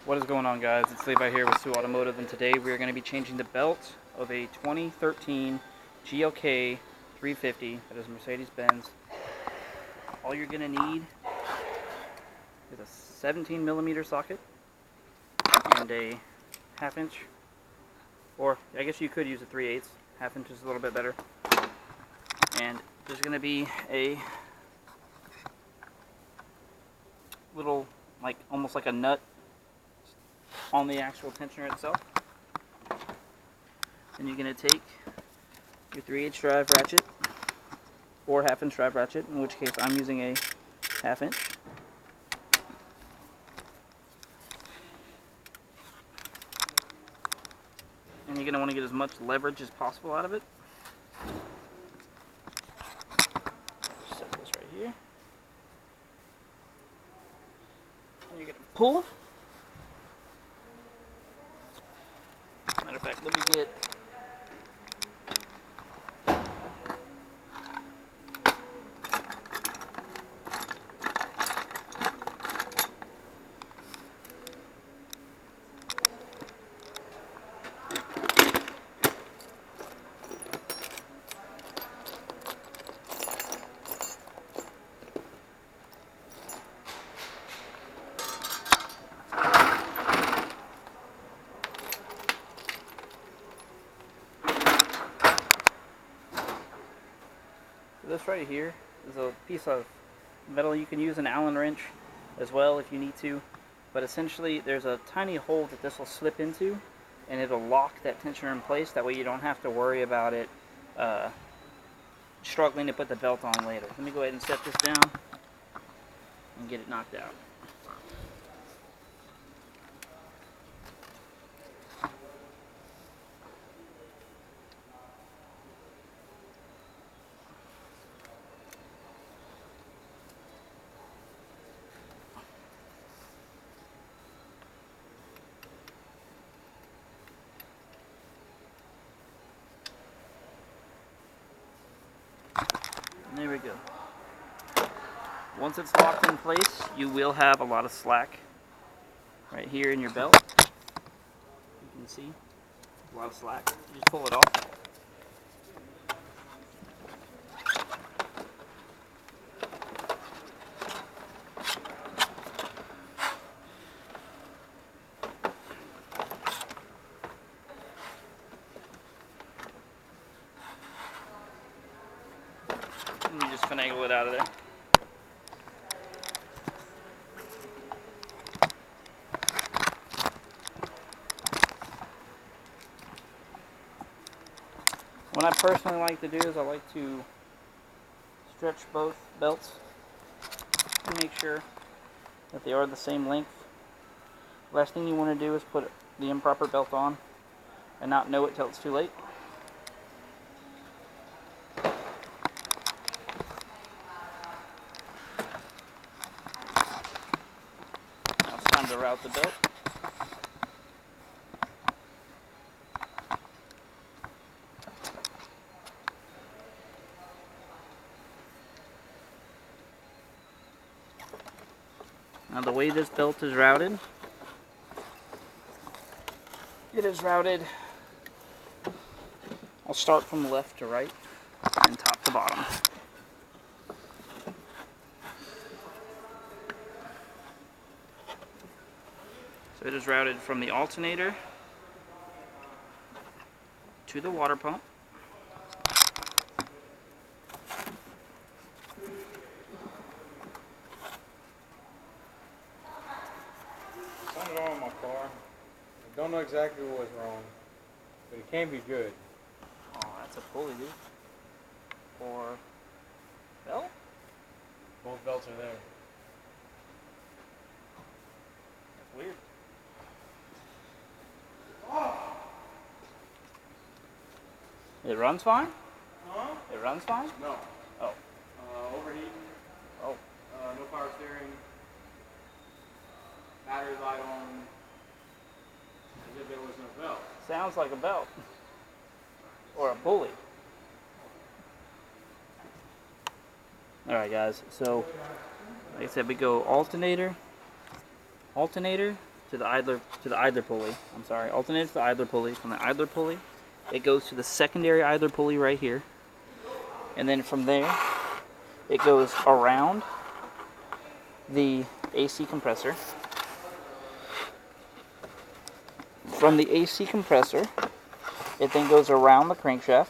What is going on, guys? It's Levi here with Sioux Automotive, and today we are going to be changing the belt of a 2013 GLK 350. That is Mercedes-Benz. All you're going to need is a 17mm socket and a half-inch, or I guess you could use a 3/8. Half-inch is a little bit better. And there's going to be a little, almost like a nut on the actual tensioner itself. Then you're going to take your 3/8 drive ratchet or half-inch drive ratchet, in which case I'm using a half-inch. And you're going to want to get as much leverage as possible out of it. Set this right here. And you're going to pull. Matter of fact, let me get this right here is a piece of metal. You can use an Allen wrench as well if you need to, but essentially there's a tiny hole that this will slip into, and it'll lock that tensioner in place. That way you don't have to worry about it struggling to put the belt on later. Let me go ahead and set this down and get it knocked out. There we go. Once it's locked in place, you will have a lot of slack right here in your belt. You can see a lot of slack. You just pull it off. And you just finagle it out of there. What I personally like to do is I like to stretch both belts to make sure that they are the same length. Last thing you want to do is put the improper belt on and not know it till it's too late. Now it's time to route the belt. Now the way this belt is routed, it is routed, I'll start from left to right and top to bottom. So it is routed from the alternator to the water pump, Something's wrong with my car. I don't know exactly what's wrong, but it can be good. oh, that's a pulley, dude, or belt? Both belts are there. That's weird. It runs fine? Huh? It runs fine? No. Oh. Overheating. Oh. No power steering. Battery light on. As if there was no belt. Sounds like a belt. Or a pulley. Alright guys, so like I said, we go alternator, to the idler pulley. I'm sorry, alternates to the idler pulley. From the idler pulley, it goes to the secondary idler pulley right here, and then from there, it goes around the AC compressor. From the AC compressor, it then goes around the crankshaft.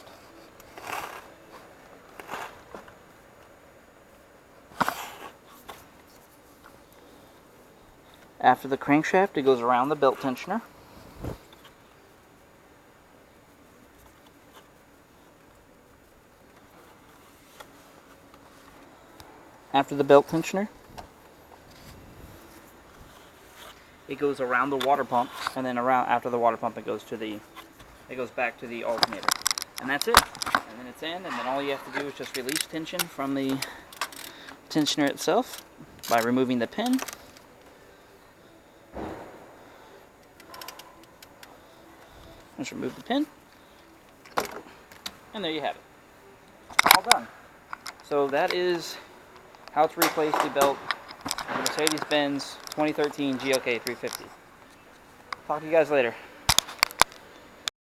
After the crankshaft, it goes around the belt tensioner. After the belt tensioner, it goes around the water pump, and then after the water pump, it goes back to the alternator, and that's it. And then it's in, and then all you have to do is just release tension from the tensioner itself by removing the pin. Just remove the pin, and there you have it. All done. So that is how to replace the belt of the Mercedes-Benz 2013 GLK 350. Talk to you guys later.